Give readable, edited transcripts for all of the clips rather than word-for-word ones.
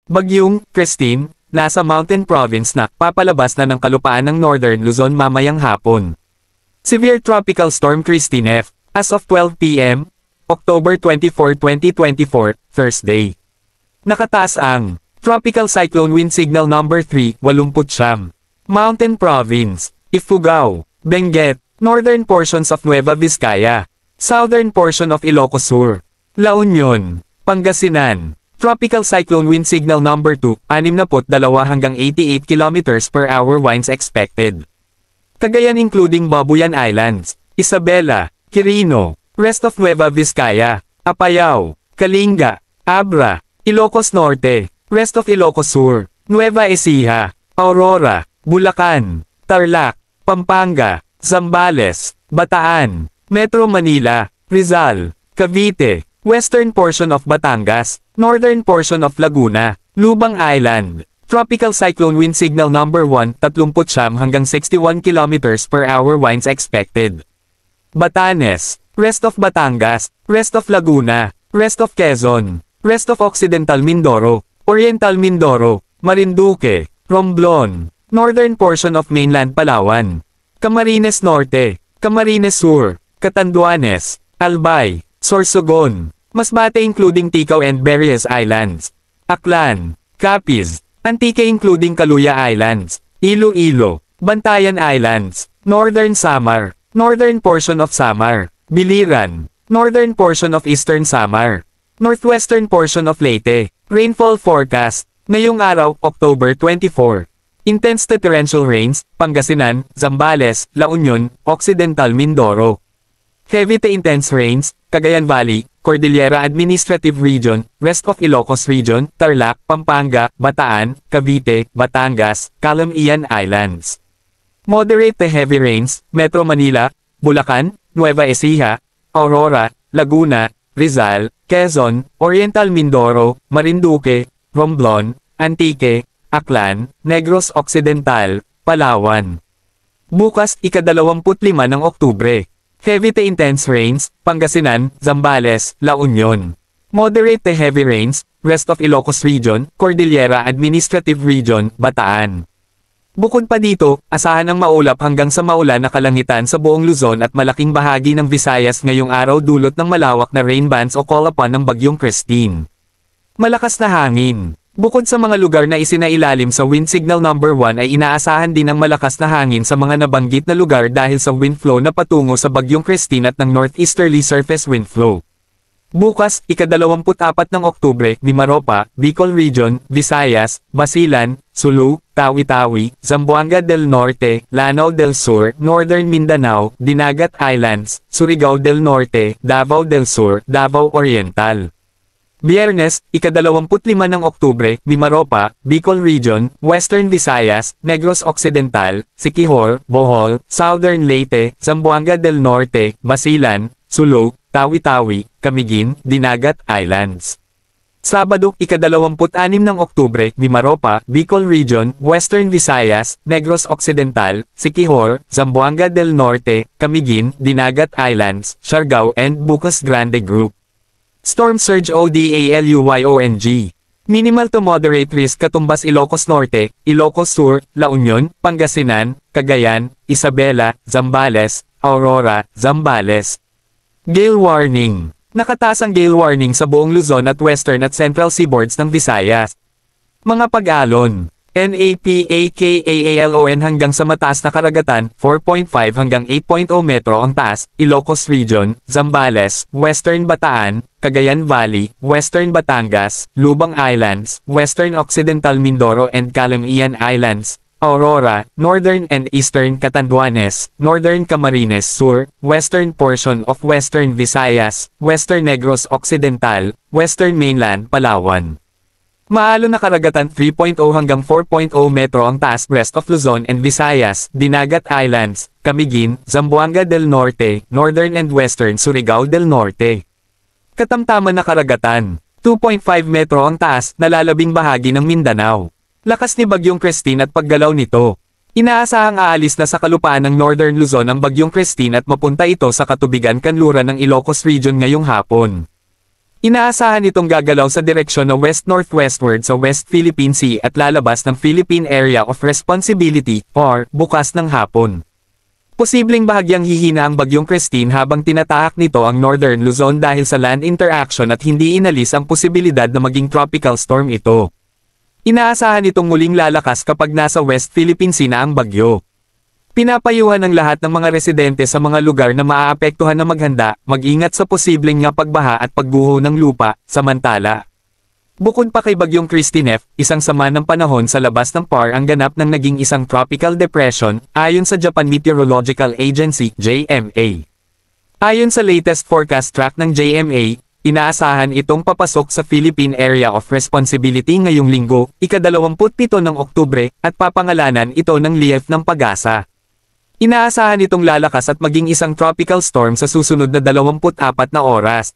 Bagyong Christine, nasa Mountain Province na, papalabas na ng kalupaan ng Northern Luzon mamayang hapon. Severe Tropical Storm Christine F. As of 12 p.m., October 24, 2024, Thursday. Nakataas ang Tropical Cyclone Wind Signal Number 3, 89. Mountain Province, Ifugao, Benguet, Northern portions of Nueva Vizcaya, Southern portion of Ilocos Sur, La Union, Pangasinan. Tropical Cyclone Wind Signal Number 2, 62 hanggang 88 km per hour winds expected. Cagayan including Babuyan Islands, Isabela, Quirino, rest of Nueva Vizcaya, Apayao, Kalinga, Abra, Ilocos Norte, rest of Ilocos Sur, Nueva Ecija, Aurora, Bulacan, Tarlac, Pampanga, Zambales, Bataan, Metro Manila, Rizal, Cavite, western portion of Batangas, northern portion of Laguna, Lubang Island. Tropical Cyclone Wind Signal Number 1, 39 hanggang 61 km per hour winds expected. Batanes, rest of Batangas, rest of Laguna, rest of Quezon, rest of Occidental Mindoro, Oriental Mindoro, Marinduque, Romblon, northern portion of mainland Palawan, Camarines Norte, Camarines Sur, Catanduanes, Albay, Sorsogon, Masbate including Ticao and Berries Islands, Aklan, Capiz, Antique including Caluya Islands, Iloilo, Bantayan Islands, Northern Samar, northern portion of Samar, Biliran, northern portion of Eastern Samar, northwestern portion of Leyte. Rainfall forecast, ngayong araw, October 24. Intense to torrential rains, Pangasinan, Zambales, La Union, Occidental Mindoro. Heavy to intense rains, Cagayan Valley, Cordillera Administrative Region, rest of Ilocos Region, Tarlac, Pampanga, Bataan, Cavite, Batangas, Calamian Islands. Moderate to heavy rains, Metro Manila, Bulacan, Nueva Ecija, Aurora, Laguna, Rizal, Quezon, Oriental Mindoro, Marinduque, Romblon, Antique, Aklan, Negros Occidental, Palawan. Bukas, ika-25 ng Oktubre. Heavy to intense rains, Pangasinan, Zambales, La Union. Moderate to heavy rains, rest of Ilocos Region, Cordillera Administrative Region, Bataan. Bukod pa dito, asahan ang maulap hanggang sa maulan na kalangitan sa buong Luzon at malaking bahagi ng Visayas ngayong araw dulot ng malawak na rain bands o call upon ng Bagyong Christine. Malakas na hangin. Bukod sa mga lugar na isinailalim sa Wind Signal Number 1 ay inaasahan din ang malakas na hangin sa mga nabanggit na lugar dahil sa wind flow na patungo sa Bagyong Christine at ng northeasterly surface wind flow. Bukas, ika-24 ng Oktubre, Mimaropa, Bicol Region, Visayas, Basilan, Sulu, Tawi-Tawi, Zamboanga del Norte, Lanao del Sur, Northern Mindanao, Dinagat Islands, Surigao del Norte, Davao del Sur, Davao Oriental. Biyernes, ika-25 ng Oktubre, Mimaropa, Bicol Region, Western Visayas, Negros Occidental, Siquijor, Bohol, Southern Leyte, Zamboanga del Norte, Basilan, Sulu, Tawi-Tawi, Camiguin, Dinagat Islands. Sabado, ika-26 ng Oktubre, Mimaropa, Bicol Region, Western Visayas, Negros Occidental, Siquijor, Zamboanga del Norte, Camiguin, Dinagat Islands, Siargao and Bucas Grande Group. Storm surge ODALUYONG. Minimal to moderate risk katumbas Ilocos Norte, Ilocos Sur, La Union, Pangasinan, Cagayan, Isabela, Zambales, Aurora, Zambales. Gale warning. Nakataas ang gale warning sa buong Luzon at western at central seaboards ng Visayas. Mga pag-alon. NAPAKAALON hanggang sa mataas na karagatan, 4.5 hanggang 8.0 metro ang taas, Ilocos Region, Zambales, Western Bataan, Cagayan Valley, Western Batangas, Lubang Islands, Western Occidental Mindoro and Calamian Islands, Aurora, Northern and Eastern Catanduanes, Northern Camarines Sur, Western portion of Western Visayas, Western Negros Occidental, Western Mainland Palawan. Maalon na karagatan 3.0 hanggang 4.0 metro ang taas west of Luzon and Visayas, Dinagat Islands, Camiguin, Zamboanga del Norte, Northern and Western Surigao del Norte. Katamtaman na karagatan, 2.5 metro ang taas, nalalabing bahagi ng Mindanao. Lakas ni Bagyong Christine at paggalaw nito. Inaasahang aalis na sa kalupaan ng Northern Luzon ang Bagyong Christine at mapunta ito sa katubigan kanluran ng Ilocos Region ngayong hapon. Inaasahan itong gagalaw sa direksyon na west-northwestward sa West Philippine Sea at lalabas ng Philippine Area of Responsibility, or, bukas ng hapon. Posibleng bahagyang hihina ang bagyong Christine habang tinatahak nito ang Northern Luzon dahil sa land interaction at hindi inalis ang posibilidad na maging tropical storm ito. Inaasahan itong muling lalakas kapag nasa West Philippine Sea na ang bagyo. Pinapayuhan ng lahat ng mga residente sa mga lugar na maaapektuhan na maghanda, mag-ingat sa posibleng nga pagbaha at pagguho ng lupa, samantala. Bukod pa kay bagyong Christine F, isang sama ng panahon sa labas ng PAR ang ganap ng naging isang tropical depression, ayon sa Japan Meteorological Agency, JMA. Ayon sa latest forecast track ng JMA, inaasahan itong papasok sa Philippine Area of Responsibility ngayong linggo, ika-27 ng Oktubre, at papangalanan ito ng Lief ng Pag-asa. Inaasahan itong lalakas at maging isang tropical storm sa susunod na 24 na oras.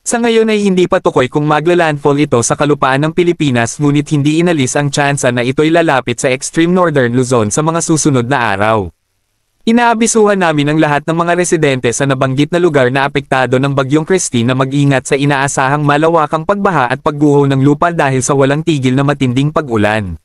Sa ngayon ay hindi pa tukoy kung magla-landfall ito sa kalupaan ng Pilipinas ngunit hindi inalis ang tsansa na ito'y lalapit sa extreme northern Luzon sa mga susunod na araw. Inaabisuhan namin ang lahat ng mga residente sa nabanggit na lugar na apektado ng bagyong Christine na mag-ingat sa inaasahang malawakang pagbaha at pagguho ng lupa dahil sa walang tigil na matinding pag-ulan.